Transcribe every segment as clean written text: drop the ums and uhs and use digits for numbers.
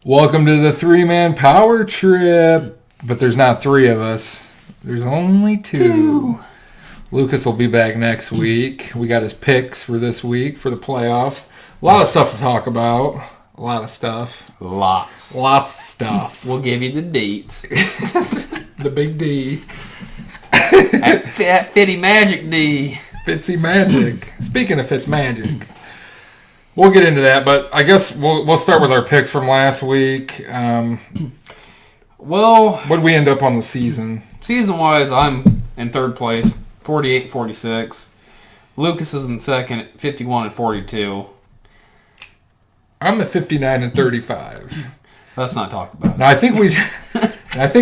Welcome to the three-man power trip. But there's not three of us. There's only two. Lucas will be back next week. We got his picks for this week for the playoffs. A lot of stuff to talk about. A lot of stuff. Lots of stuff. We'll give you the dates. The big D. That Fitty Magic D. Fitzy Magic. Speaking of Fitz Magic. We'll get into that, but I guess we'll start with our picks from last week. Well, what did we end up on the season? Season-wise, I'm in third place, 48-46. Lucas is in second at 51-42. I'm at 59-35. Let's not talk about it. Now, I think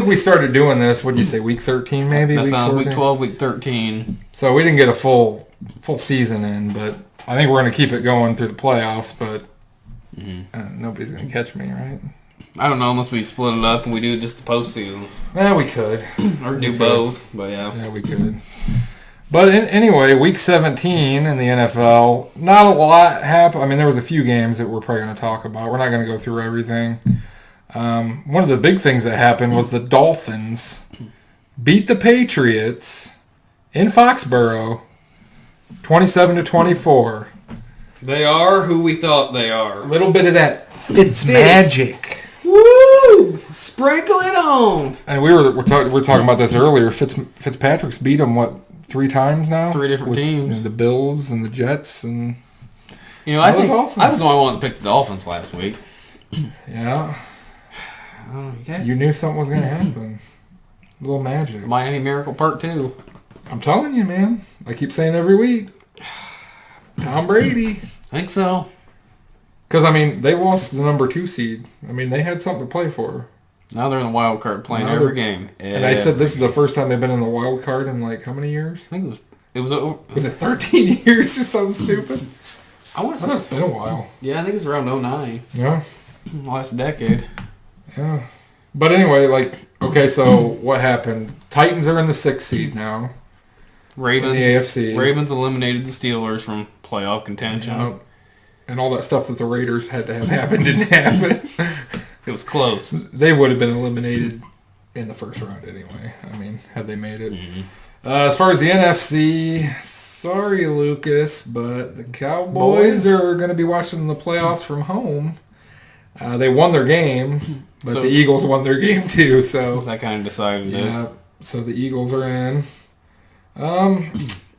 we started doing this, what did you say, week 13 maybe? That sounds week 12, week 13. So we didn't get a full season in, but I think we're going to keep it going through the playoffs, but nobody's going to catch me, right? I don't know, unless we split it up and we do just the postseason. Yeah, we could. Or do both, but yeah. Yeah, we could. But anyway, week 17 in the NFL, not a lot happened. I mean, there was a few games that we're probably going to talk about. We're not going to go through everything. One of the big things that happened was the Dolphins beat the Patriots in Foxborough 27-24. They are who we thought they are. A little bit of that Fitz magic. Woo! Sprinkle it on. And we were talking about this earlier. Fitzpatrick's beat them, what, 3 times now? 3 different teams. The Bills and the Jets and I think Dolphins. I was the only one that picked the Dolphins last week. Yeah. Okay. You knew something was going to happen. A little magic. Miami Miracle Part 2. I'm telling you, man. I keep saying every week. Tom Brady. I think so. Because, I mean, they lost the number 2 seed. I mean, they had something to play for. Now they're in the wild card playing every game. And I said this is the first time they've been in the wild card in, like, how many years? I think was it 13 years or something stupid? I want to say it's been a while. Yeah, I think it's around 09. Yeah. Last decade. Yeah. But anyway, like, okay, so what happened? Titans are in the 6th seed now. Ravens. In the AFC. Ravens eliminated the Steelers from playoff contention. Yeah. And all that stuff that the Raiders had to have happen didn't happen. It was close. They would have been eliminated in the first round anyway. I mean, had they made it. Mm-hmm. As far as the NFC, sorry, Lucas, but the Cowboys are going to be watching the playoffs from home. They won their game, but the Eagles won their game too. So that kind of decided it. Yeah, so the Eagles are in.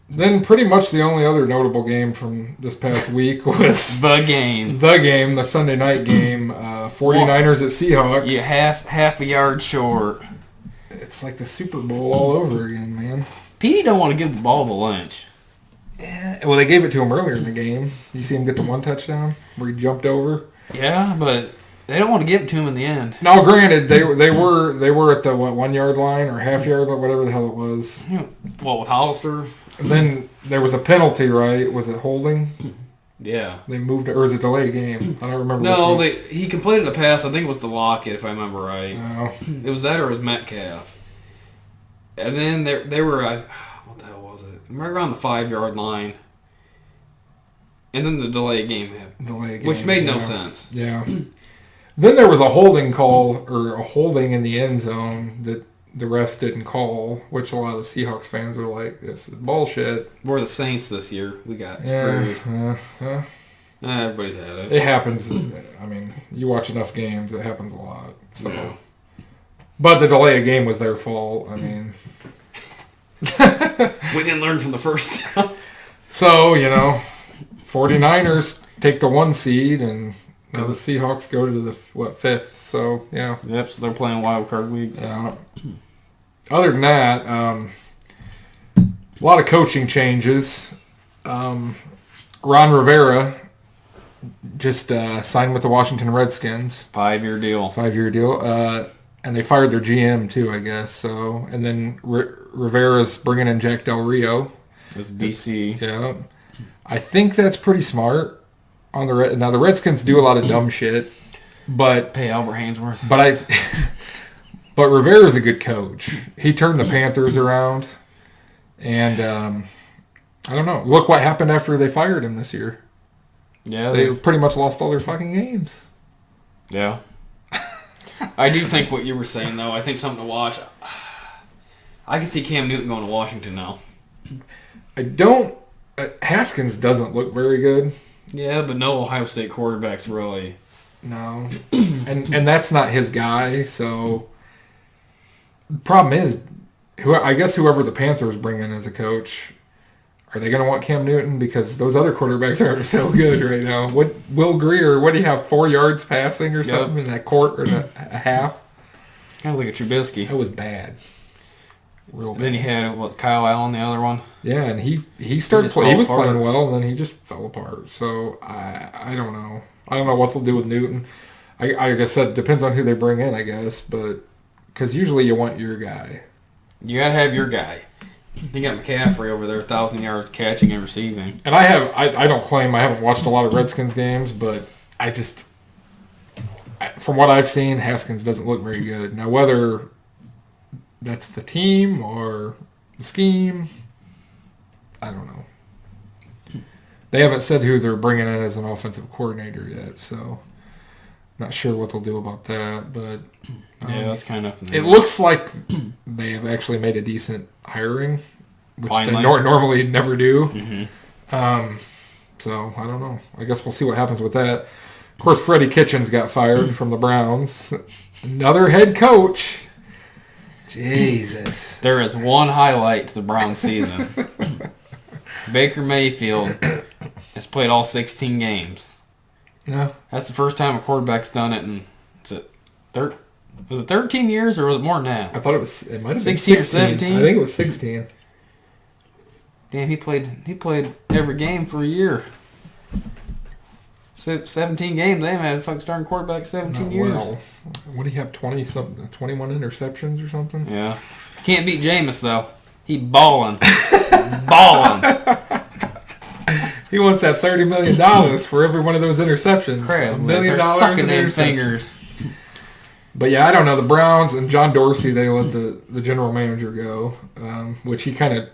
Then pretty much the only other notable game from this past week was the Sunday night game, 49ers at Seahawks. Yeah, half a yard short. It's like the Super Bowl all over again, man. Petey don't want to give the ball to Lynch. Yeah, well, they gave it to him earlier in the game. You see him get the one touchdown where he jumped over. Yeah, but they don't want to give it to him in the end. Now, granted, they were at the 1 yard line or half yard line, whatever the hell it was. What, with Hollister? And then there was a penalty, right? Was it holding? Yeah. They moved, or was it delay game? I don't remember. No, he completed a pass. I think it was to Lockett, if I remember right. No. It was that or it was Metcalf. And then they were, what the hell was it? Right around the 5 yard line. And then the delay game happened. Which made no sense. Yeah. Then there was a holding call, or a holding in the end zone that the refs didn't call, which a lot of the Seahawks fans were like, this is bullshit. We're the Saints this year. We got screwed. Everybody's had it. It happens. I mean, you watch enough games, it happens a lot. So. Yeah. But the delay of game was their fault. I mean. We didn't learn from the first time. So, 49ers take the 1 seed, and the Seahawks go to the, 5th. So, yeah. Yep, so they're playing wild card week. Yeah. Other than that, a lot of coaching changes. Ron Rivera just signed with the Washington Redskins. 5-year deal. 5-year deal. And they fired their GM, too, I guess. So, and then Rivera's bringing in Jack Del Rio. With DC. Yeah. I think that's pretty smart. Now, the Redskins do a lot of dumb shit. But pay Albert Hainsworth. But Rivera's a good coach. He turned the Panthers around, and I don't know. Look what happened after they fired him this year. Yeah, they pretty much lost all their fucking games. Yeah. I do think what you were saying, though. I think something to watch. I can see Cam Newton going to Washington now. I don't... Haskins doesn't look very good. Yeah, but no Ohio State quarterback's really... No. and that's not his guy, so... The problem is, I guess whoever the Panthers bring in as a coach, are they going to want Cam Newton? Because those other quarterbacks aren't so good right now. What Will Greer, what do you have, 4 yards passing or something in that quarter or a half? Kind of like a Trubisky. That was bad. Real bad. Then he had, Kyle Allen, the other one? Yeah, and he started he was playing well, and then he just fell apart. So, I don't know. I don't know what they'll do with Newton. Like I said, it depends on who they bring in, I guess. But because usually you want your guy. You got to have your guy. You got McCaffrey over there, 1,000 yards catching and receiving. And I don't claim I haven't watched a lot of Redskins games, but from what I've seen, Haskins doesn't look very good. Now, whether that's the team or the scheme, I don't know. They haven't said who they're bringing in as an offensive coordinator yet, so not sure what they'll do about that. But yeah, that's kind of... It looks like they have actually made a decent hiring, which they normally never do. Mm-hmm. So I don't know. I guess we'll see what happens with that. Of course, Freddie Kitchens got fired from the Browns. Another head coach. Jesus. There is one highlight to the Browns season. Baker Mayfield has played all 16 games. Yeah. That's the first time a quarterback's done it in, was it 13 years or was it more than that? I thought it might have been 16 or 17. I think it was 16. Damn, he played every game for a year. 17 games. They haven't had a fucking starting quarterback 17 years. Well, what do you have, 21 interceptions or something? Yeah. Can't beat Jameis, though. He balling. Balling. He wants that $30 million for every one of those interceptions. Crap, $1 million sucking in them fingers. But yeah, I don't know. The Browns and John Dorsey, they let the general manager go, which he kind of,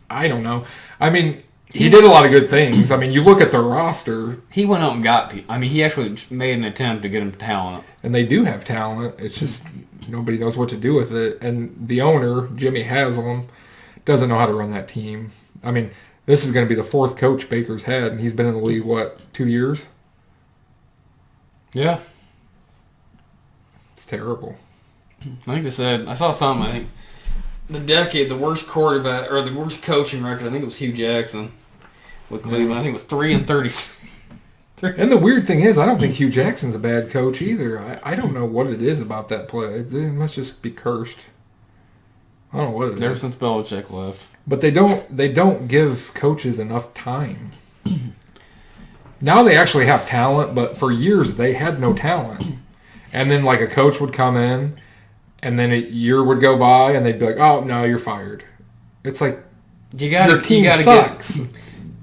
I don't know. I mean, he did a lot of good things. I mean, you look at their roster. He went out and got people. I mean, he actually made an attempt to get him talent. And they do have talent. It's just nobody knows what to do with it. And the owner, Jimmy Haslam, doesn't know how to run that team. I mean, this is going to be the fourth coach Baker's had, and he's been in the league, 2 years? Yeah. It's terrible. I think they said, I saw something, I think, the worst quarterback, or the worst coaching record, I think it was Hugh Jackson with Cleveland. I think it was 3-30. And the weird thing is, I don't think Hugh Jackson's a bad coach either. I don't know what it is about that play. It must just be cursed. I don't know what it is. Ever since Belichick left. But they don't give coaches enough time. Now they actually have talent, but for years they had no talent. And then like a coach would come in, and then a year would go by, and they'd be like, "Oh no, you're fired." It's like your team sucks.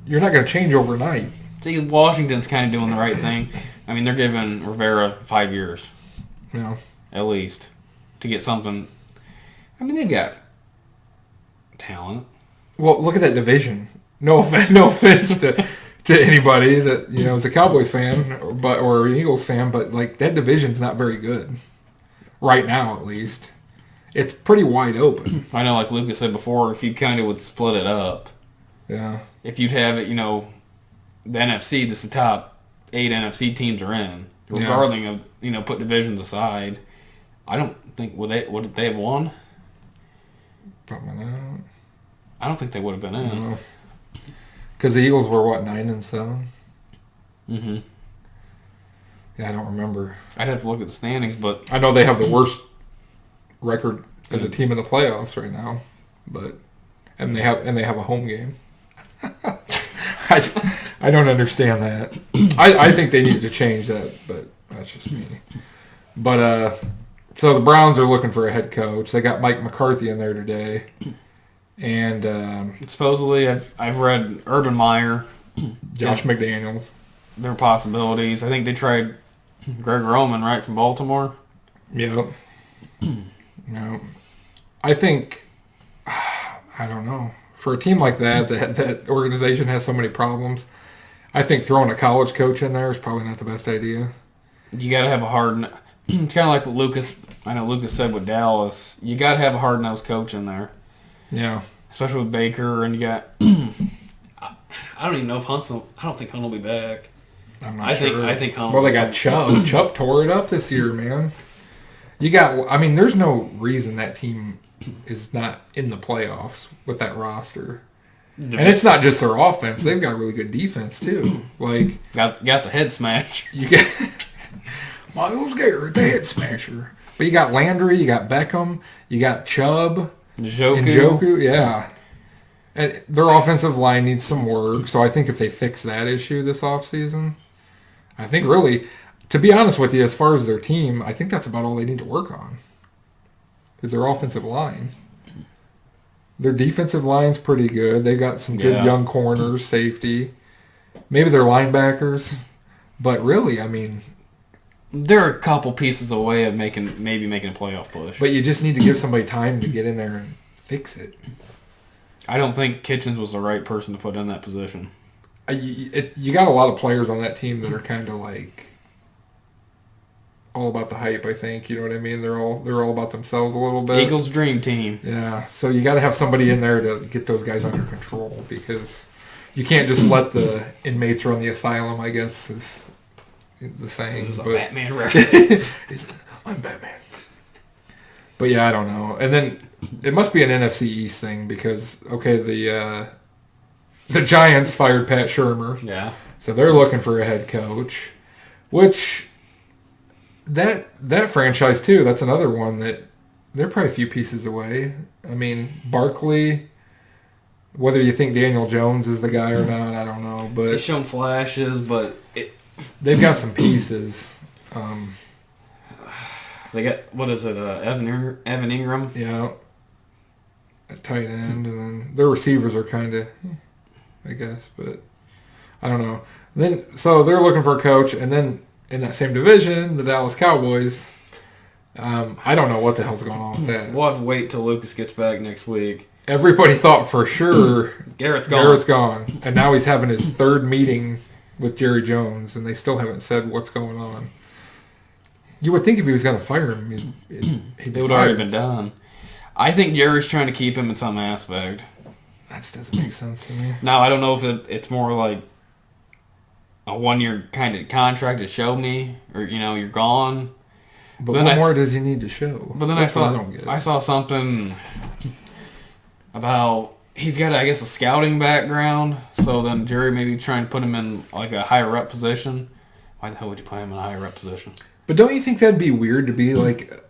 You're not going to change overnight. See, Washington's kind of doing the right thing. I mean, they're giving Rivera 5 years, at least, to get something. I mean, they've got talent. Well, look at that division. No offense to anybody that is a Cowboys fan or an Eagles fan, but like that division's not very good right now. At least it's pretty wide open. I know, like Lucas said before, if you kind of would split it up, if you'd have it, the NFC, just the top 8 NFC teams are in, regardless of put divisions aside. I don't think would they have won? Probably not. I don't think they would have been in. Because the Eagles were, 9-7? Mm-hmm. Yeah, I don't remember. I'd have to look at the standings, but... I know they have the worst record as a team in the playoffs right now, and they have a home game. I don't understand that. I think they need to change that, but that's just me. But, so the Browns are looking for a head coach. They got Mike McCarthy in there today. And supposedly, I've read Urban Meyer, Josh McDaniels. Their possibilities. I think they tried Greg Roman, right, from Baltimore. Yep. No, I think I don't know. For a team like that organization has so many problems. I think throwing a college coach in there is probably not the best idea. You got to have a hard. it's kind of like what Lucas said with Dallas. You got to have a hard-nosed coach in there. Yeah. Especially with Baker, and you got... I don't even know if I don't think Hunt will be back. I'm not sure. I think Hunt. Well, they got Chubb. Chubb tore it up this year, man. There's no reason that team is not in the playoffs with that roster. And it's not just their offense. They've got a really good defense, too. Like got the head smash. You get Myles Garrett, the head smasher. But you got Landry, you got Beckham, you got Chubb, Njoku. Yeah. And their offensive line needs some work, so I think if they fix that issue this offseason, I think really, to be honest with you, as far as their team, I think that's about all they need to work on. Is their offensive line. Their defensive line's pretty good. They got some good young corners, safety. Maybe their linebackers. But really, I mean... They're a couple pieces away of maybe making a playoff push. But you just need to give somebody time to get in there and fix it. I don't think Kitchens was the right person to put in that position. You got a lot of players on that team that are kind of like all about the hype, I think. You know what I mean? They're all about themselves a little bit. Eagles' dream team. Yeah. So you got to have somebody in there to get those guys under control because you can't just let the inmates run the asylum, I guess, is the saying. This is a Batman reference. I'm Batman. But yeah, I don't know. And then it must be an NFC East thing because, okay, the Giants fired Pat Shurmur. Yeah. So they're looking for a head coach, which that franchise too, that's another one that they're probably a few pieces away. I mean, Barkley, whether you think Daniel Jones is the guy or not, I don't know. But he's shown flashes, but they've got some pieces. They got, what is it, Evan Ingram? Yeah. At tight end, and then their receivers are kind of, I guess, but I don't know. So they're looking for a coach, and then in that same division, the Dallas Cowboys, I don't know what the hell's going on with that. We'll have to wait till Lucas gets back next week. Everybody thought for sure Garrett's gone. And now he's having his third meeting with Jerry Jones, and they still haven't said what's going on. You would think if he was going to fire him, it would already been done. I think Jerry's trying to keep him in some aspect. That just doesn't make sense to me. Now, I don't know if it's more like a 1-year kind of contract to show me, or, you're gone. But what more does he need to show? But then I saw something about he's got, I guess, a scouting background, so then Jerry maybe trying to put him in like a higher up position. Why the hell would you put him in a higher up position? But don't you think that'd be weird to be like,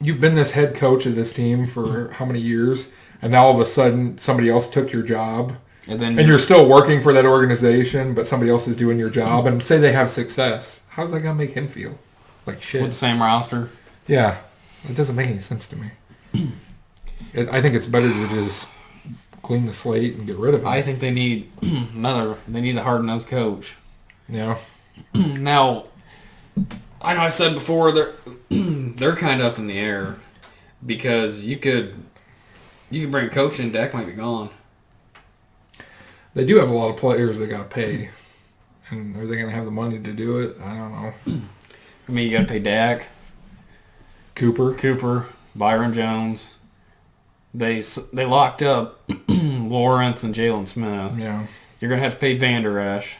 you've been this head coach of this team for how many years, and now all of a sudden somebody else took your job, and you're still working for that organization, but somebody else is doing your job, and say they have success. How's that going to make him feel? Like shit. With the same roster? Yeah. It doesn't make any sense to me. I think it's better to just clean the slate and get rid of him. I think they need a hard-nosed coach. Yeah. Now, I know I said before they're kind of up in the air because you could bring a coach in, Dak might be gone. They do have a lot of players they got to pay, and are they going to have the money to do it? I don't know. I mean, you got to pay Dak, Cooper, Byron Jones. They locked up Lawrence and Jalen Smith. Yeah, you're going to have to pay Van Der Esch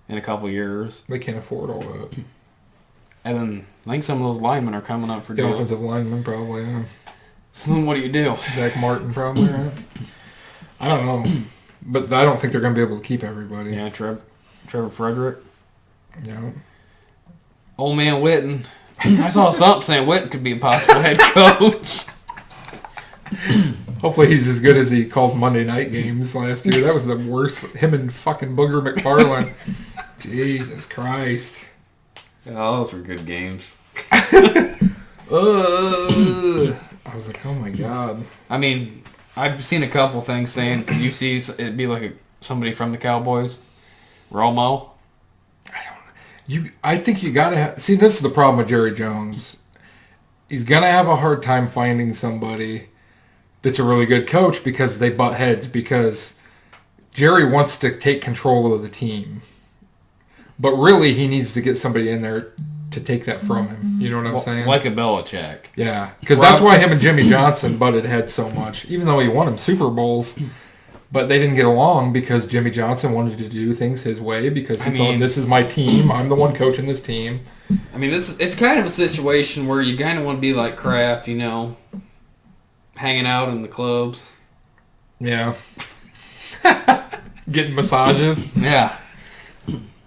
in a couple years. They can't afford all that. And then I think some of those linemen are coming up for the offensive linemen, probably. Yeah. So then what do you do? Zach Martin, probably, right? I don't know. But I don't think they're going to be able to keep everybody. Yeah, Trevor Frederick. Yeah. Old man Witten. I saw something saying Witten could be a possible head coach. Hopefully he's as good as he calls Monday night games last year. That was the worst. Him and fucking Booger McFarland. Jesus Christ. Oh, those were good games. I was like, oh my God. I mean, I've seen a couple things saying, could you see it'd be like somebody from the Cowboys? Romo? I think you gotta have... See, this is the problem with Jerry Jones. He's gonna have a hard time finding somebody that's a really good coach because they butt heads, because Jerry wants to take control of the team. But really, he needs to get somebody in there to take that from him. You know what I'm saying? Like a Belichick. Yeah, because that's why him and Jimmy Johnson butted heads so much, even though he won him Super Bowls. But they didn't get along because Jimmy Johnson wanted to do things his way because he thought, this is my team. I'm the one coaching this team. I mean, it's kind of a situation where you kind of want to be like Kraft, you know, hanging out in the clubs. Yeah. Getting massages. Yeah.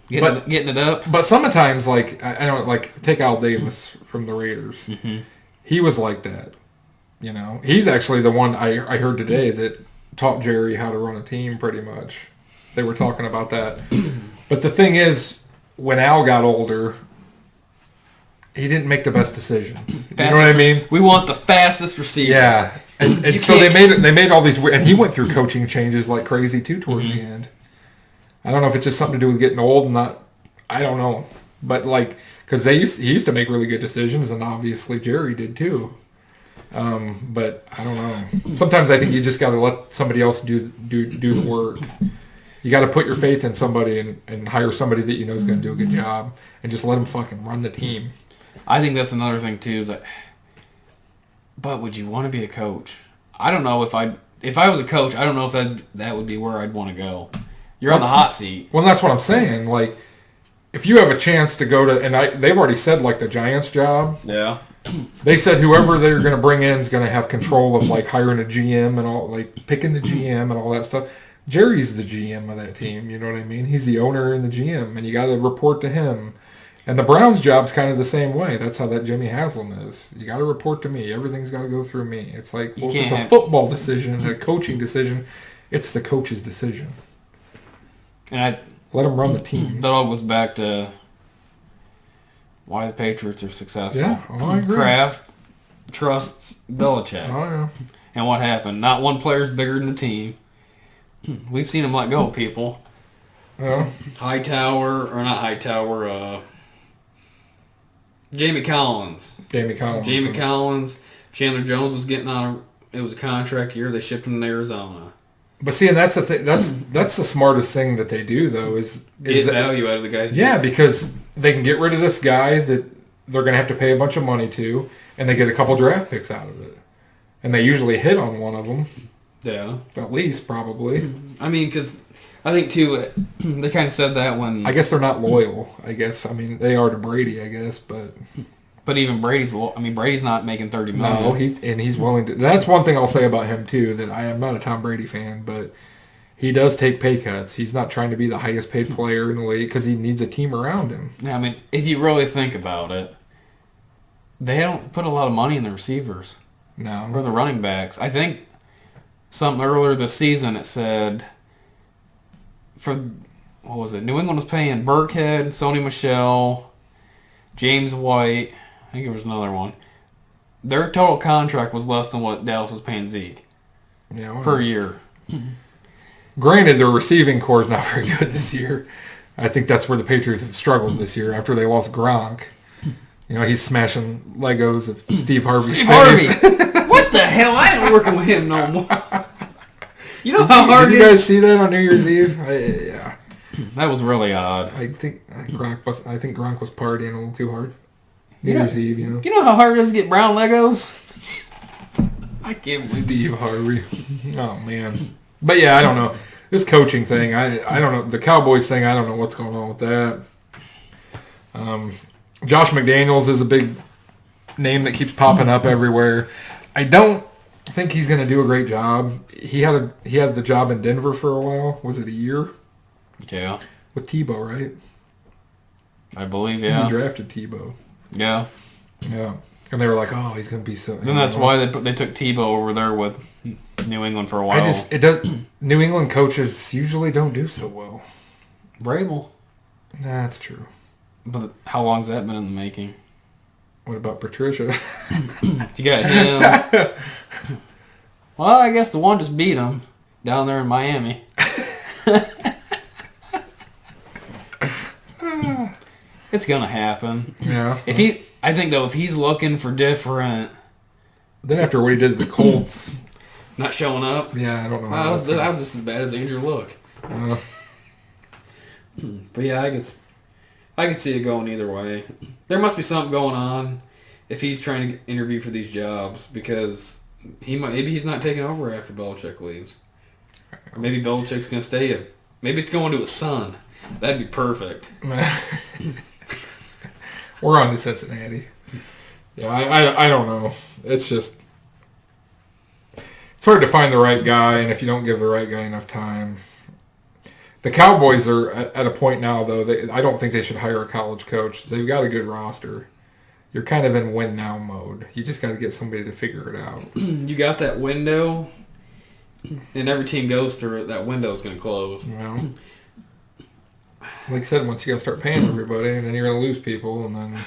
Getting it up. But sometimes, like, I don't, like, take Al Davis from the Raiders. Mm-hmm. He was like that. You know? He's actually the one I heard today that taught Jerry how to run a team pretty much. They were talking about that. But the thing is, when Al got older, he didn't make the best decisions. You know what I mean? We want the fastest receiver. Yeah. And so they made all these weird, and he went through coaching changes like crazy too towards the end. I don't know if it's just something to do with getting old and not, I don't know. But like, because he used to make really good decisions, and obviously Jerry did too. But I don't know. Sometimes I think you just got to let somebody else do the work. You got to put your faith in somebody and hire somebody that you know is going to do a good job, and just let them fucking run the team. I think that's another thing too. Is that, but would you want to be a coach? I don't know if I was a coach, I don't know if that would be where I'd want to go. You're on the hot seat. Well, that's what I'm saying. Like, if you have a chance to go to, and they've already said like the Giants job. Yeah. They said whoever they're going to bring in is going to have control of like hiring a GM and all, like picking the GM and all that stuff. Jerry's the GM of that team. You know what I mean? He's the owner and the GM, and you got to report to him. And the Browns' job's kind of the same way. That's how that Jimmy Haslam is. You got to report to me. Everything's got to go through me. It's like, well, if it's a football decision, a coaching decision, it's the coach's decision. And let him run the team. That all goes back to why the Patriots are successful. Yeah, I agree. Kraft trusts Belichick. Oh, yeah. And what happened? Not one player's bigger than the team. We've seen him let go of people. Yeah. Jamie Collins. Jamie Collins. Chandler Jones was getting on it was a contract year. They shipped him to Arizona. But see, and that's the thing. That's the smartest thing that they do, though, is get value out of the guys. Yeah, because they can get rid of this guy that they're going to have to pay a bunch of money to, and they get a couple draft picks out of it, and they usually hit on one of them. Yeah, at least probably. I mean, because I think too, they kind of said that when I guess they're not loyal. I guess they are to Brady. I guess, but even Brady's not making $30 million. No, he's willing to. That's one thing I'll say about him too. That I am not a Tom Brady fan, but he does take pay cuts. He's not trying to be the highest paid player in the league because he needs a team around him. Yeah, I mean, if you really think about it, they don't put a lot of money in the receivers. No, or the running backs. I think something earlier this season it said what was it? New England was paying Burkhead, Sony Michel, James White. I think there was another one. Their total contract was less than what Dallas was paying Zeke per year. Granted, their receiving core is not very good this year. I think that's where the Patriots have struggled this year after they lost Gronk. You know, he's smashing Legos of Steve Harvey's face. What the hell? I ain't working with him no more. You know how hard Did you guys see that on New Year's Eve? Yeah. That was really odd. I think Gronk was partying a little too hard. New Year's Eve, you know. You know how hard it is to get brown Legos? I can't believe Steve Harvey. Oh, man. But, yeah, I don't know. This coaching thing, I don't know. The Cowboys thing, I don't know what's going on with that. Josh McDaniels is a big name that keeps popping up everywhere. I don't think he's going to do a great job. He had the job in Denver for a while. Was it a year? Yeah. With Tebow, right? I believe, yeah. He drafted Tebow. Yeah. Yeah. And they were like, oh, he's going to be so... And that's why they took Tebow over there with New England for a while. New England coaches usually don't do so well. Vrabel. That's true. But how long's that been in the making? What about Patricia? You got him. Well, I guess the one just beat him down there in Miami. It's gonna happen. Yeah. I think though, if he's looking for different, then after what he did to the Colts, not showing up. Yeah, I don't know. That was just as bad as Andrew Luck. But yeah, I could see it going either way. There must be something going on if he's trying to interview for these jobs because maybe he's not taking over after Belichick leaves. Or maybe Belichick's going to stay. Maybe it's going to his son. That'd be perfect. We're on to Cincinnati. Yeah, I don't know. It's just... It's hard to find the right guy, and if you don't give the right guy enough time... The Cowboys are at a point now, though, I don't think they should hire a college coach. They've got a good roster. You're kind of in win-now mode. You just got to get somebody to figure it out. You got that window, and every team goes through it. That window is going to close. Well, like I said, once you got to start paying everybody, and then you're going to lose people, and then...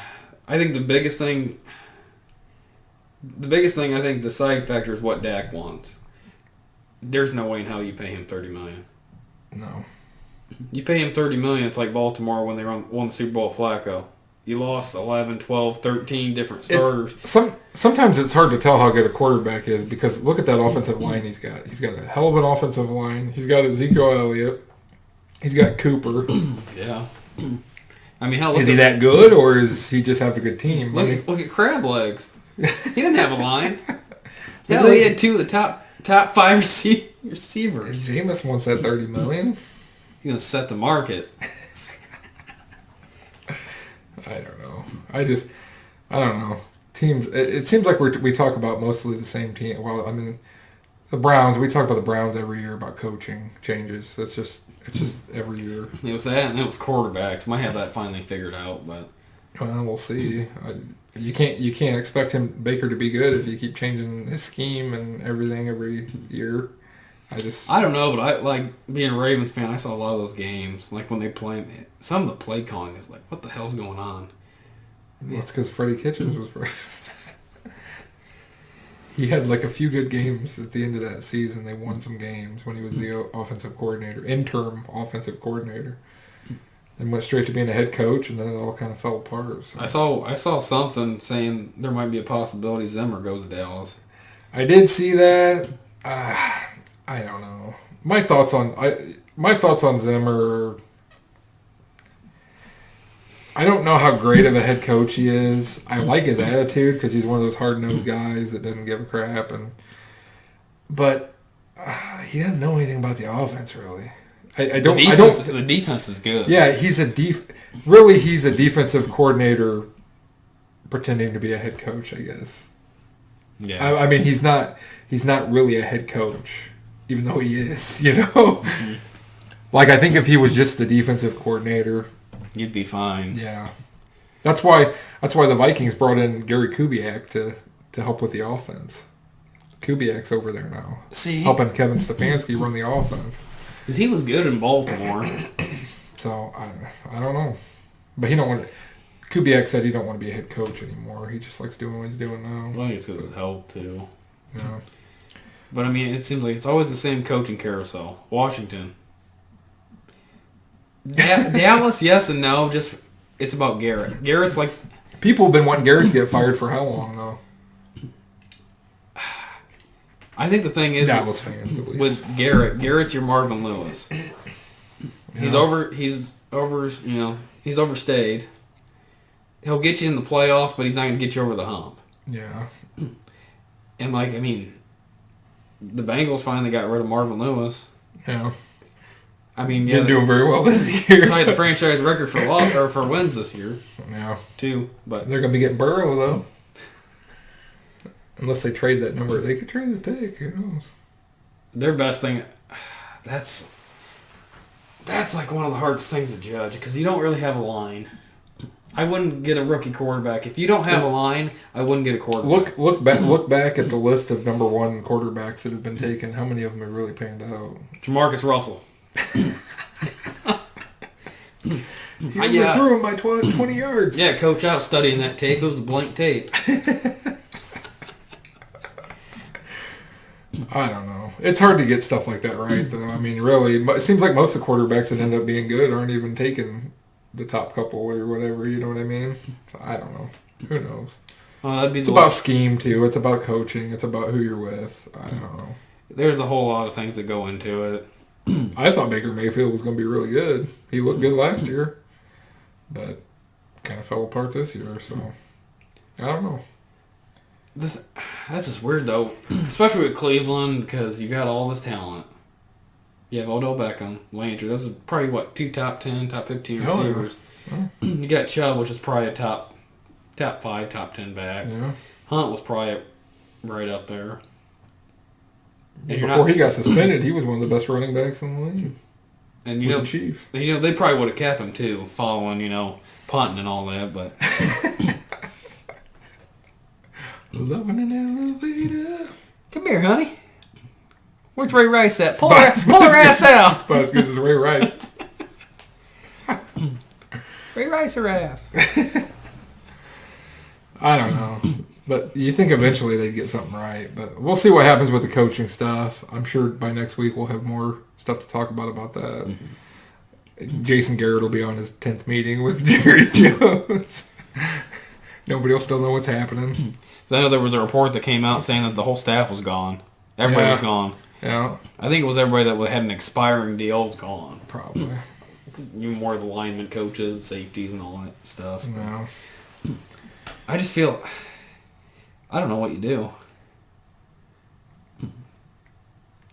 I think the biggest thing, I think the side factor is what Dak wants. There's no way in hell you pay him $30 million. No. You pay him $30 million, it's like Baltimore when they won the Super Bowl with Flacco. You lost 11, 12, 13 different starters. Sometimes it's hard to tell how good a quarterback is because look at that offensive line he's got. He's got a hell of an offensive line. He's got Ezekiel Elliott. He's got Cooper. Yeah. I mean, is he that good, or does he just have a good team? Look at Crab Legs. He didn't have a line. Hell, he had two of the top 5 receivers. Jameis wants that $30 million. He's gonna set the market. I don't know. I don't know. Teams. It seems like we talk about mostly the same team. Well, I mean, the Browns. We talk about the Browns every year about coaching changes. It's just every year. It was that, and it was quarterbacks. Might have that finally figured out, but well, we'll see. You can't expect Baker to be good if you keep changing his scheme and everything every year. I don't know, but I like being a Ravens fan. I saw a lot of those games, like when they play. Some of the play calling is like, what the hell's going on? Well, it's because Freddie Kitchens was. He had like a few good games at the end of that season. They won some games when he was the offensive coordinator, interim offensive coordinator, and went straight to being a head coach, and then it all kind of fell apart. So. I saw something saying there might be a possibility Zimmer goes to Dallas. I did see that. I don't know. My thoughts on Zimmer. I don't know how great of a head coach he is. I like his attitude because he's one of those hard-nosed guys that doesn't give a crap. But he doesn't know anything about the offense, really. The defense is good. Yeah, he's a defensive coordinator pretending to be a head coach, I guess. Yeah. I mean, he's not really a head coach, even though he is, you know? Mm-hmm. Like, I think if he was just the defensive coordinator... You'd be fine. Yeah. That's why the Vikings brought in Gary Kubiak to help with the offense. Kubiak's over there now. See? Helping Kevin Stefanski run the offense. Because he was good in Baltimore. So, I don't know. But he don't want to... Kubiak said he don't want to be a head coach anymore. He just likes doing what he's doing now. Well, I think it's because of health, too. Yeah. But, I mean, it seems like it's always the same coaching carousel. Washington. Dallas, yes and no. Just it's about Garrett. Garrett's like... People have been wanting Garrett to get fired for how long, though? I think the thing is... Dallas fans, at least. With Garrett's your Marvin Lewis. Yeah. He's overstayed. He'll get you in the playoffs, but he's not going to get you over the hump. Yeah. And, like, I mean, the Bengals finally got rid of Marvin Lewis. Yeah. I mean, yeah. Didn't do very well this year. Tied the franchise record for wins this year. Yeah. Too, but they're going to be getting Burrow, though. Unless they trade that number. They could trade the pick. Who knows? Their best thing... That's like one of the hardest things to judge because you don't really have a line. I wouldn't get a rookie quarterback. If you don't have a line, I wouldn't get a quarterback. Look back at the list of number one quarterbacks that have been taken. How many of them have really panned out? Jamarcus Russell. He overthrew him by 20 yards. Yeah, coach out studying that tape. It was a blank tape. I don't know. It's hard to get stuff like that right, though. I mean, really, it seems like most of the quarterbacks that end up being good aren't even taking the top couple or whatever, you know what I mean? So I don't know. Who knows? It's about scheme, too. It's about coaching. It's about who you're with. I don't know. There's a whole lot of things that go into it. I thought Baker Mayfield was going to be really good. He looked good last year. But kind of fell apart this year. So I don't know. That's just weird though, especially with Cleveland because you got all this talent. You have Odell Beckham, Landry. Those are probably two top 10, top 15 receivers. Yeah. You got Chubb, which is probably a top 5, top 10 back. Yeah. Hunt was probably right up there. And before he got suspended, he was one of the best running backs in the league. And with the Chiefs. They probably would have kept him too, following punting and all that. But loving an elevator. Come here, honey. Where's Ray Rice at? Pull her ass out. It's about as good as Ray Rice. Ray Rice her ass. I don't know. But you think eventually they'd get something right. But we'll see what happens with the coaching stuff. I'm sure by next week we'll have more stuff to talk about that. Mm-hmm. Jason Garrett will be on his 10th meeting with Jerry Jones. Nobody will still know what's happening. I know there was a report that came out saying that the whole staff was gone. Everybody was gone. Yeah. I think it was everybody that had an expiring deal was gone. Probably. Even more of the linemen, coaches, safeties, and all that stuff. No. I just feel... I don't know what you do.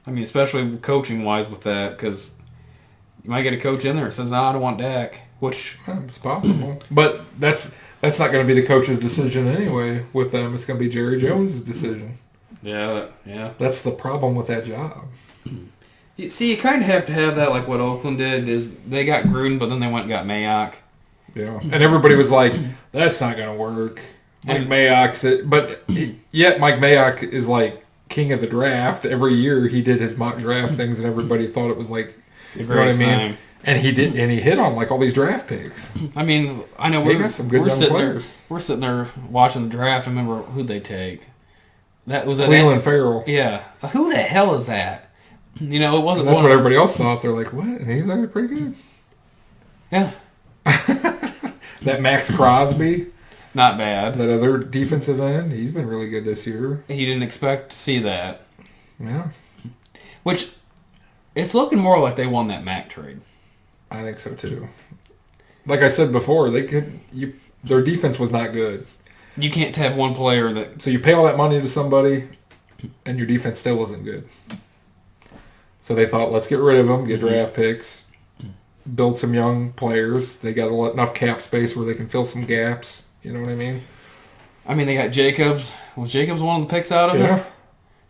I mean, especially coaching-wise with that, because you might get a coach in there that says, no, I don't want Dak, which... It's possible. But that's not going to be the coach's decision anyway with them. It's going to be Jerry Jones' decision. Yeah. That's the problem with that job. You see, you kind of have to have that like what Oakland did, is they got Gruden, but then they went and got Mayock. Yeah. And everybody was like, that's not going to work. Mike Mayock, but yet Mike Mayock is like king of the draft. Every year he did his mock draft things, and everybody thought it was like, you know what I mean? Time. And he did, and he hit on like all these draft picks. I mean, I know they got some good young players. We're sitting there watching the draft. I remember who'd they take? That was Cleveland Farrell. Yeah, who the hell is that? It wasn't. And that's what everybody else thought. They're like, what? And he's actually pretty good. Yeah. That Max Crosby. Not bad. That other defensive end, he's been really good this year. You didn't expect to see that. Yeah. Which, it's looking more like they won that Mac trade. I think so too. Like I said before, their defense was not good. You can't have one player that... So you pay all that money to somebody, and your defense still isn't good. So they thought, let's get rid of them, get draft picks, build some young players. They got enough cap space where they can fill some gaps. You know what I mean? I mean, they got Jacobs. Was Jacobs one of the picks out of it?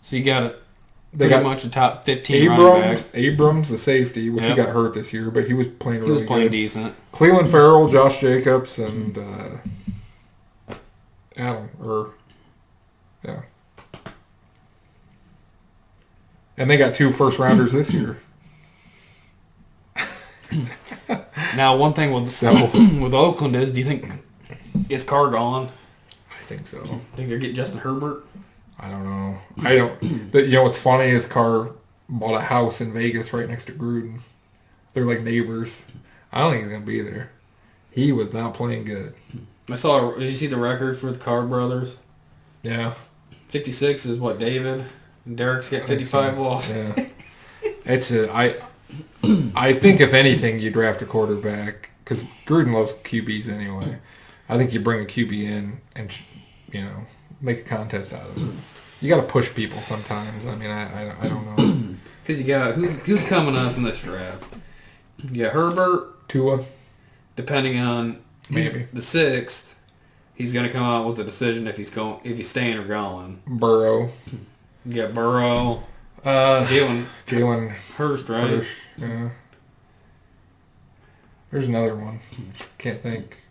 So you got pretty much a top 15 running back. Abrams, the safety, which he got hurt this year, but he was playing really good. He was playing decent. Cleveland Farrell, Josh Jacobs, and Adam. And they got 2 first-rounders this year. Now, one thing with Oakland is, do you think... Is Carr gone? I think so. Think they're getting Justin Herbert? I don't know. I don't. You know what's funny is Carr bought a house in Vegas right next to Gruden. They're like neighbors. I don't think he's gonna be there. He was not playing good. Did you see the record for the Carr brothers? Yeah. 56 is what, David? And Derek's got 55 losses. Yeah. I think if anything, you draft a quarterback because Gruden loves QBs anyway. I think you bring a QB in and, make a contest out of it. You got to push people sometimes. I mean, I don't know. Because you got, who's coming up in this draft? You got Herbert. Tua. Depending on maybe the 6th, he's going to come out with a decision if he's staying or going. Burrow. You got Burrow. Jalen Hurst, right? Hurst, yeah. There's another one. Can't think.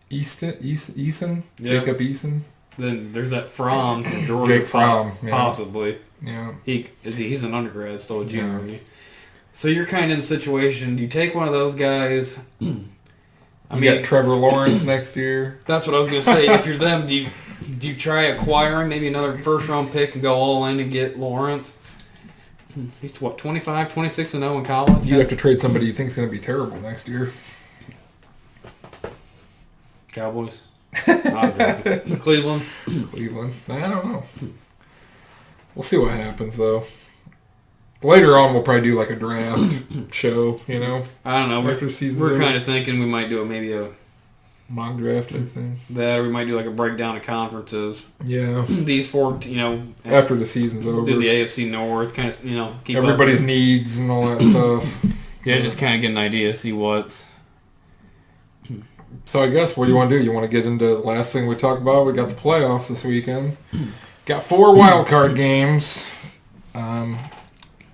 Eason? Yep. Jacob Eason? Then there's that Fromm from Georgia. Jake Fromm. Possibly. Yeah. He's an undergrad, still a junior. Yeah. So you're kind of in the situation, do you take one of those guys? You got Trevor Lawrence next year. That's what I was going to say. If you're them, do you try acquiring maybe another first-round pick and go all in and get Lawrence? He's, 25, 26-0 in college? You have to trade somebody you think is going to be terrible next year. Cowboys? Cleveland? Cleveland. I don't know. We'll see what happens, though. Later on, we'll probably do like a draft show, I don't know. After season, we're kind of thinking we might do maybe a mock draft type thing. That we might do like a breakdown of conferences. Yeah. These four, after the season's over. Do the AFC North, kind of, keep everybody's needs and all that stuff. Yeah, just kind of get an idea, see what's. So I guess what do you want to do? You want to get into the last thing we talked about? We got the playoffs this weekend. Got 4 wild card games.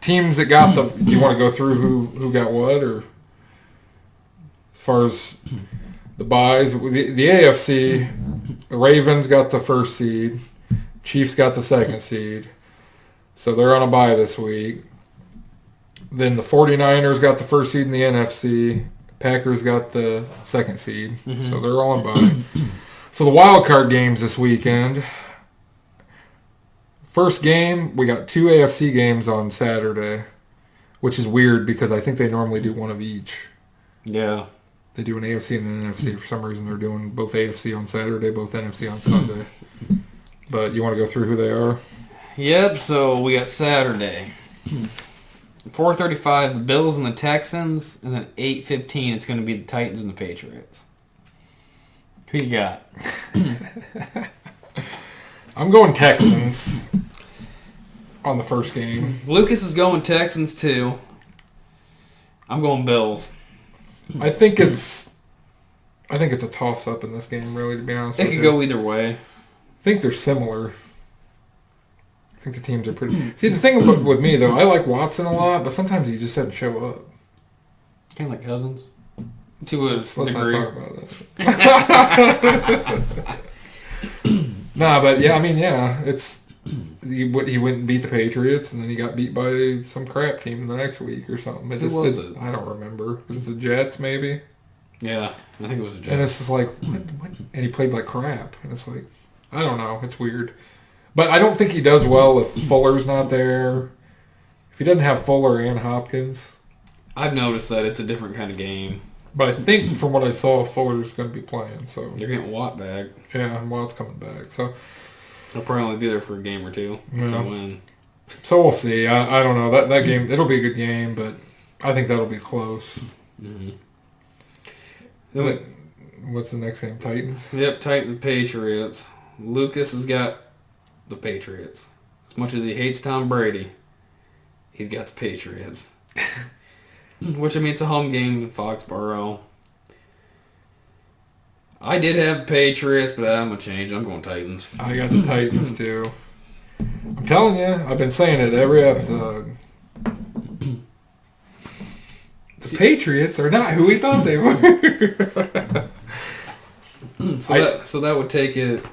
Teams that got the. You want to go through who got what, or as far as the buys? The AFC, the Ravens got the first seed. Chiefs got the second seed. So they're on a bye this week. Then the 49ers got the first seed in the NFC. Packers got the second seed. Mm-hmm. So they're all on bye. So the wild card games this weekend. First game, we got 2 AFC games on Saturday, which is weird because I think they normally do one of each. Yeah. They do an AFC and an NFC. For some reason, they're doing both AFC on Saturday, both NFC on Sunday. But you want to go through who they are? Yep, so we got Saturday. 4:35, the Bills and the Texans, and then 8:15, it's going to be the Titans and the Patriots. Who you got? I'm going Texans on the first game. Lucas is going Texans too. I'm going Bills. I think it's a toss-up in this game, really, to be honest with you. It could go either way. I think they're similar. I think the teams are pretty... See, the thing with me, though, I like Watson a lot, but sometimes he just doesn't show up. Kind of like Cousins. To a Let's degree. not talk about that. Nah, but yeah, I mean, yeah, it's... He went and beat the Patriots, and then he got beat by some crap team the next week or something. Who was it? I don't remember. Was it the Jets, maybe? Yeah, I think it was the Jets. And it's just like, what? And he played like crap. And it's like, I don't know. It's weird. But I don't think he does well if Fuller's not there. If he doesn't have Fuller and Hopkins. I've noticed that it's a different kind of game. But I think from what I saw, Fuller's going to be playing. So they're getting Watt back. Yeah, and Watt's coming back. So he'll probably only be there for a game or two. Yeah. So we'll see. I don't know. That game, it'll be a good game, but I think that'll be close. Mm-hmm. What's the next game? Titans? Yep, Titans, Patriots. Lucas has got the Patriots. As much as he hates Tom Brady, he's got the Patriots. Which, I mean, it's a home game in Foxborough. I did have the Patriots, but I'm going to change. I'm going Titans. I got the Titans, too. I'm telling you, I've been saying it every episode. The Patriots are not who we thought they were. So that would take it...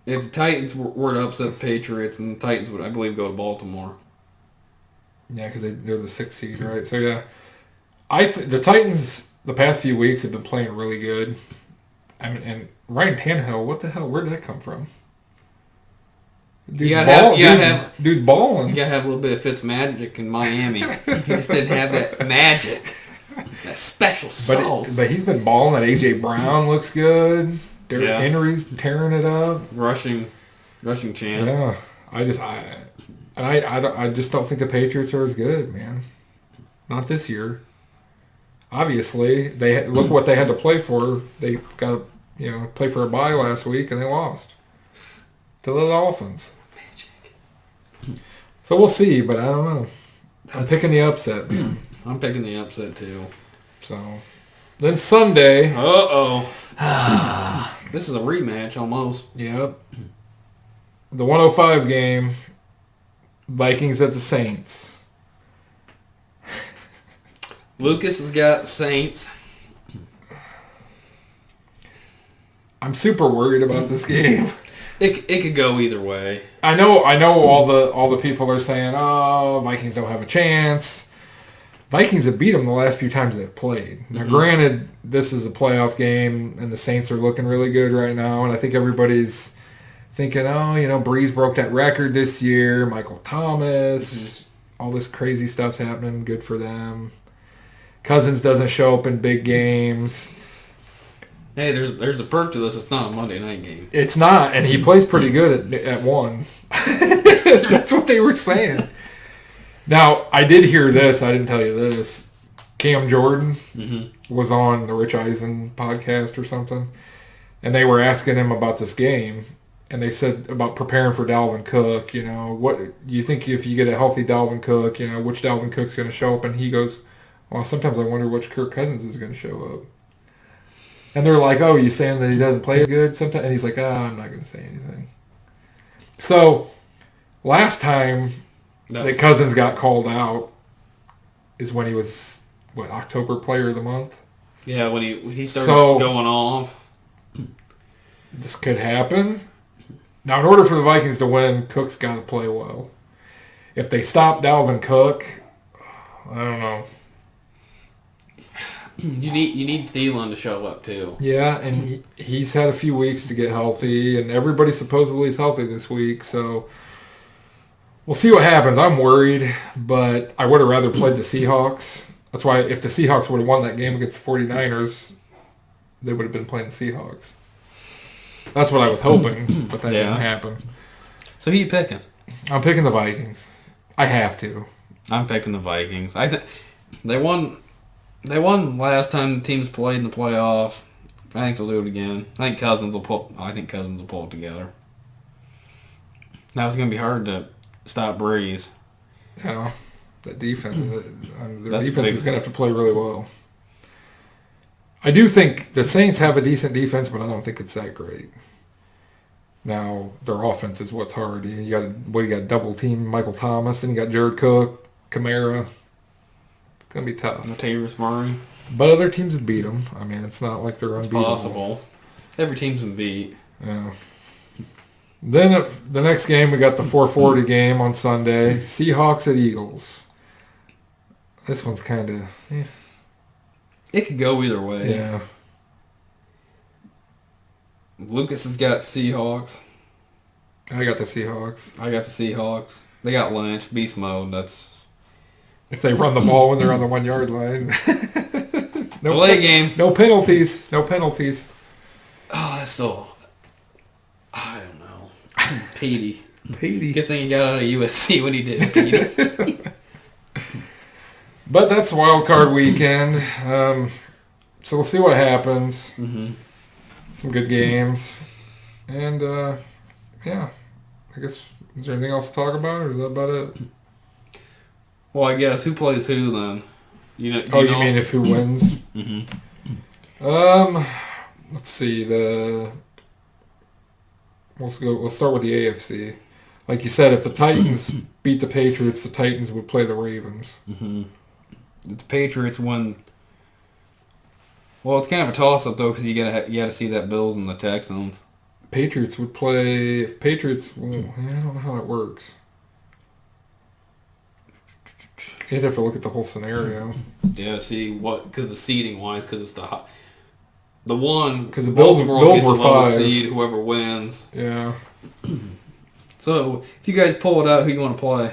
If the Titans were to upset the Patriots, then the Titans would, I believe, go to Baltimore. Yeah, because they're the 6th seed, right? So, yeah. The Titans, the past few weeks, have been playing really good. I mean, and Ryan Tannehill, what the hell? Where did that come from? Dude's balling. You gotta have a little bit of Fitz magic in Miami. He just didn't have that magic. That special sauce. But he's been balling. That A.J. Brown looks good. Derrick Henry's tearing it up. Rushing champ. Yeah. I just don't think the Patriots are as good, man. Not this year. Obviously, look what they had to play for. They got to play for a bye last week, and they lost to the Dolphins. Magic. So we'll see, but I don't know. I'm picking the upset, man. I'm picking the upset too. So then Sunday. This is a rematch almost. Yep. The 105 game. Vikings at the Saints. Lucas has got the Saints. I'm super worried about this game. It could go either way. I know all the people are saying, "Oh, Vikings don't have a chance." Vikings have beat them the last few times they've played. Now, granted, this is a playoff game, and the Saints are looking really good right now, and I think everybody's thinking, Breeze broke that record this year, Michael Thomas, all this crazy stuff's happening, good for them. Cousins doesn't show up in big games. Hey, there's a perk to this. It's not a Monday night game. It's not, and he plays pretty good at 1. That's what they were saying. Now, I did hear this. I didn't tell you this. Cam Jordan was on the Rich Eisen podcast or something, and they were asking him about this game, and they said about preparing for Dalvin Cook. What you think if you get a healthy Dalvin Cook? Which Dalvin Cook's going to show up? And he goes, "Well, sometimes I wonder which Kirk Cousins is going to show up." And they're like, "Oh, you saying that he doesn't play as good sometimes?" And he's like, I'm not going to say anything." So last time that Cousins got called out is when he was, October Player of the Month? Yeah, when he started going off. This could happen. Now, in order for the Vikings to win, Cook's got to play well. If they stop Dalvin Cook, I don't know. You need Thielen to show up, too. Yeah, and he's had a few weeks to get healthy, and everybody supposedly is healthy this week, so we'll see what happens. I'm worried, but I would have rather played the Seahawks. That's why if the Seahawks would have won that game against the 49ers, they would have been playing the Seahawks. That's what I was hoping, but that didn't happen. So who are you picking? I'm picking the Vikings. I have to. I'm picking the Vikings. I think they won. They won last time the teams played in the playoff. I think they'll do it again. I think Cousins will pull it together. Now it's going to be hard to stop Breeze. Yeah, that defense. Their defense is going to have to play really well. I do think the Saints have a decent defense, but I don't think it's that great. Now, their offense is what's hard. You got double team Michael Thomas, then you got Jared Cook, Kamara. It's going to be tough. Latavius Murray. But other teams have beat them. I mean, it's not like they're unbeatable. It's possible. Every team's been beat. Yeah. Then the next game, we got the 4:40 game on Sunday. Seahawks at Eagles. This one's kind of... It could go either way. Yeah. Lucas has got Seahawks. I got the Seahawks. I got the Seahawks. They got Lynch, beast mode. That's if they run the ball when they're on the 1 yard line. Delay game. No penalties. No penalties. Oh, that's still. I don't know. Petey. Petey. Good thing he got out of USC when he did. Petey. But that's wild card weekend. So we'll see what happens. Mm-hmm. Some good games. And, yeah. I guess, is there anything else to talk about, or is that about it? Well, I guess. Who plays who, then? You mean if who wins? Mm-hmm. Let's see. We'll start with the AFC. Like you said, if the Titans beat the Patriots, the Titans would play the Ravens. Mm-hmm. The Patriots won. Well, it's kind of a toss-up, though, because you gotta see that Bills and the Texans. Patriots would play... If Patriots... I don't know how that works. You'd have to look at the whole scenario. Yeah, see what... Because the seeding-wise, because it's the one... Because the Bills were 5. Seed, whoever wins. Yeah. So, if you guys pull it out, who you want to play?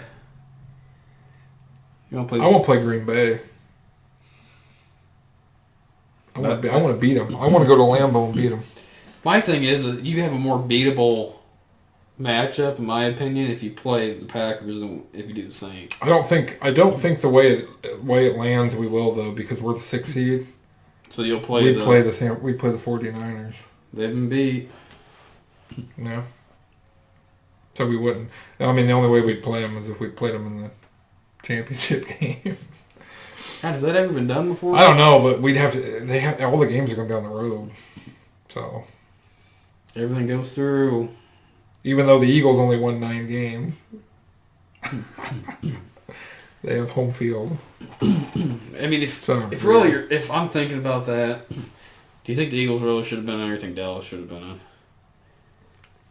I want to play Green Bay. I want to beat them. I want to go to Lambeau and beat them. My thing is that you have a more beatable matchup, in my opinion, if you play the Packers than if you do the Saints. I don't think the way it lands we will, though, because we're the 6th seed. So you'll play we play the 49ers. They've been beat. Yeah. So we wouldn't. I mean, the only way we'd play them is if we played them in the championship game. God, has that ever been done before? I don't know, but we'd have to. All the games are going to be on the road, so everything goes through. Even though the Eagles only won 9 games, they have home field. I mean, if I'm thinking about that, do you think the Eagles really should have been in, or you think Dallas should have been in?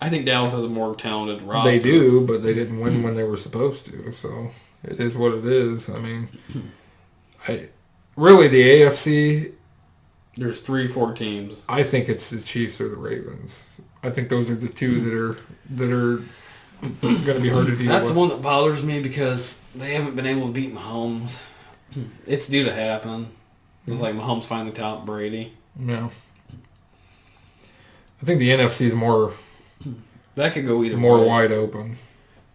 I think Dallas has a more talented roster. They do, but they didn't win when they were supposed to, so it is what it is. I mean, really the AFC... There's 3-4 teams. I think it's the Chiefs or the Ravens. I think those are the two that are going to be hard to deal with. That's the one that bothers me because they haven't been able to beat Mahomes. It's due to happen. It's like Mahomes finally topped Brady. Yeah. I think the NFC is more... That could go either way. More wide open.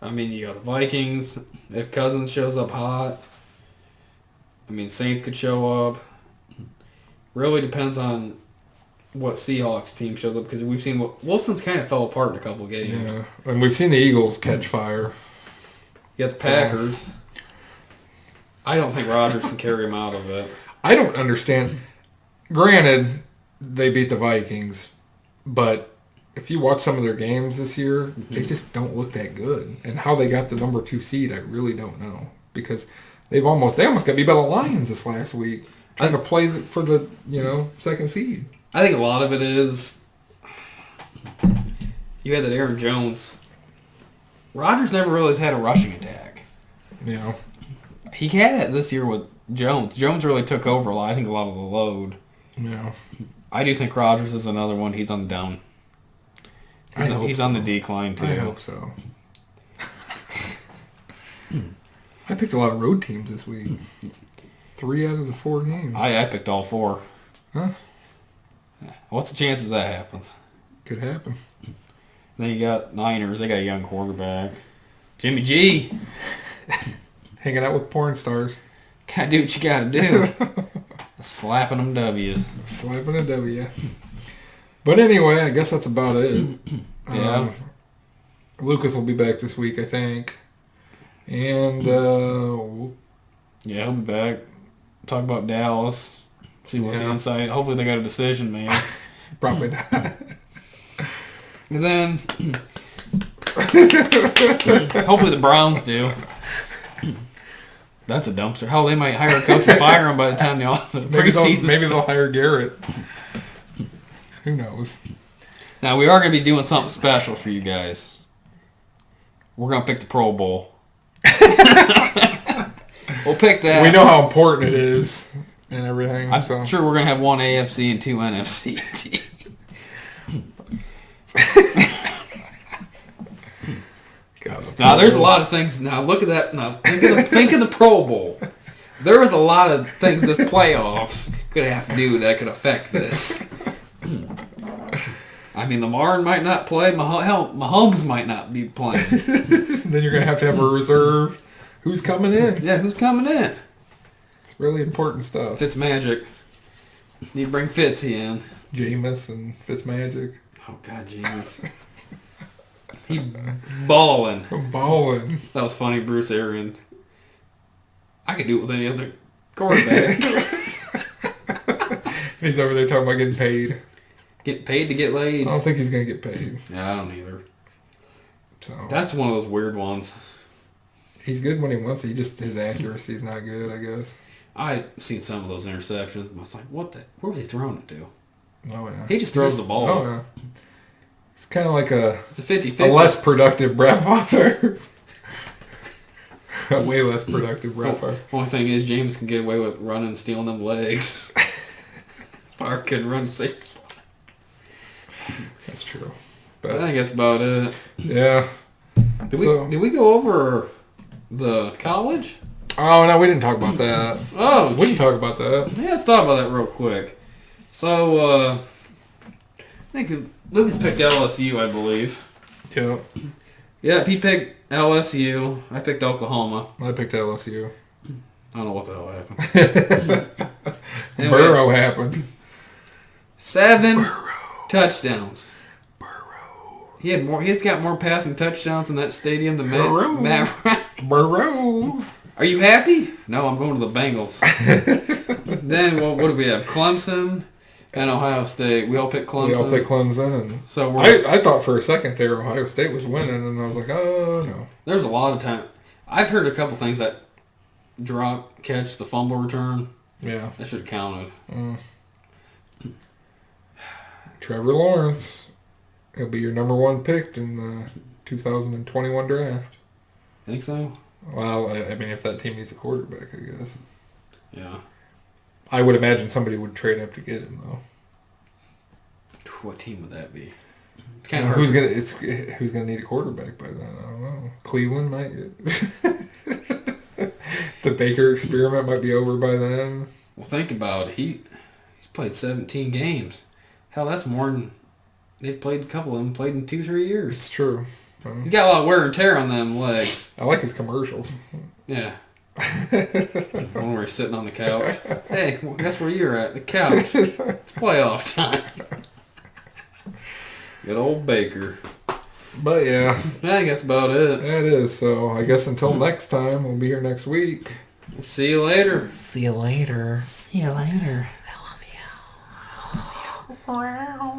I mean, you got the Vikings. If Cousins shows up hot, I mean, Saints could show up. Really depends on what Seahawks team shows up because we've seen Wilson's kind of fell apart in a couple of games. Yeah, and we've seen the Eagles catch fire. You got the Packers. I don't think Rodgers can carry him out of it. I don't understand. Granted, they beat the Vikings, but if you watch some of their games this year, they just don't look that good. And how they got the number 2 seed, I really don't know. Because they almost got beat by the Lions this last week, trying to play for the second seed. I think a lot of it is you had that Aaron Jones. Rodgers never really has had a rushing attack. Yeah. He had it this year with Jones. Jones really took over I think a lot of the load. Yeah. I do think Rodgers is another one. He's on the down. He's on the decline too. I hope so. I picked a lot of road teams this week. 3 out of the 4 games. I picked all 4. Huh? What's the chances that happens? Could happen. Then you got Niners. They got a young quarterback. Jimmy G. Hanging out with porn stars. Gotta do what you gotta do. Slapping them W's. Slapping a W. But anyway, I guess that's about it. Yeah. Lucas will be back this week, I think. And yeah, he'll be back. Talk about Dallas. See what the inside. Hopefully they got a decision, man. Probably not. And then hopefully the Browns do. That's a dumpster. Hell, they might hire a coach and fire him by the time the preseason. Maybe they'll hire Garrett. Who knows? Now, we are going to be doing something special for you guys. We're going to pick the Pro Bowl. We'll pick that. We know how important it is and everything. I'm sure we're going to have 1 AFC and 2 NFC teams. Now, there's a lot of things. Now, look at that. Now, think of the Pro Bowl. There was a lot of things this playoffs could have to do that could affect this. I mean, Lamar might not play. Mahomes might not be playing. Then you're going to have a reserve. Who's coming in? Yeah, who's coming in? It's really important stuff. Fitzmagic. You bring Fitzy in. Jameis and Fitzmagic. Oh, God, Jameis. He balling. Balling. That was funny, Bruce Arians. I could do it with any other quarterback. He's over there talking about getting paid. Get paid to get laid? I don't think he's going to get paid. Yeah, I don't either. So that's one of those weird ones. He's good when he wants it. His accuracy's not good, I guess. I've seen some of those interceptions. I was like, where was he throwing it to? Oh, yeah. He just throws the ball. Oh, yeah. It's kind of like it's a 50-50. A less productive Brett Favre. A way less productive Brett Favre. Only thing is, James can get away with running and stealing them legs. Favre can run safe. That's true. But I think that's about it. Yeah. Did we go over the college? Oh, no, we didn't talk about that. Oh, we didn't talk about that. Yeah, let's talk about that real quick. So, I think Lucas picked LSU, I believe. Yeah. Yeah, he picked LSU. I picked Oklahoma. I picked LSU. I don't know what the hell happened. Anyway, Burrow happened. 7 touchdowns. He's got more passing touchdowns in that stadium than Matt. Burrow. Are you happy? No, I'm going to the Bengals. Then what do we have? Clemson and Ohio State. We all picked Clemson. We all picked Clemson, and so I thought for a second there Ohio State was winning, and I was like, oh no. There's a lot of time. I've heard a couple things that drop, catch, the fumble return. Yeah, that should have counted. Trevor Lawrence. He'll be your number 1 pick in the 2021 draft. Think so? Well, I mean, if that team needs a quarterback, I guess. Yeah. I would imagine somebody would trade up to get him, though. What team would that be? It's kind of hard. Who's gonna need a quarterback by then? I don't know. Cleveland might. The Baker experiment might be over by then. Well, think about it. He's played 17 games. Hell, that's more than they've played. A couple of them played in 2-3 years. It's true. He's got a lot of wear and tear on them legs. I like his commercials. Yeah. When we're sitting on the couch. Hey, well, guess where you're at? The couch. It's playoff time. Good old Baker. But yeah. I think that's about it. That is. So I guess until next time, we'll be here next week. We'll see you later. See you later. See you later. I love you. I love you. Wow.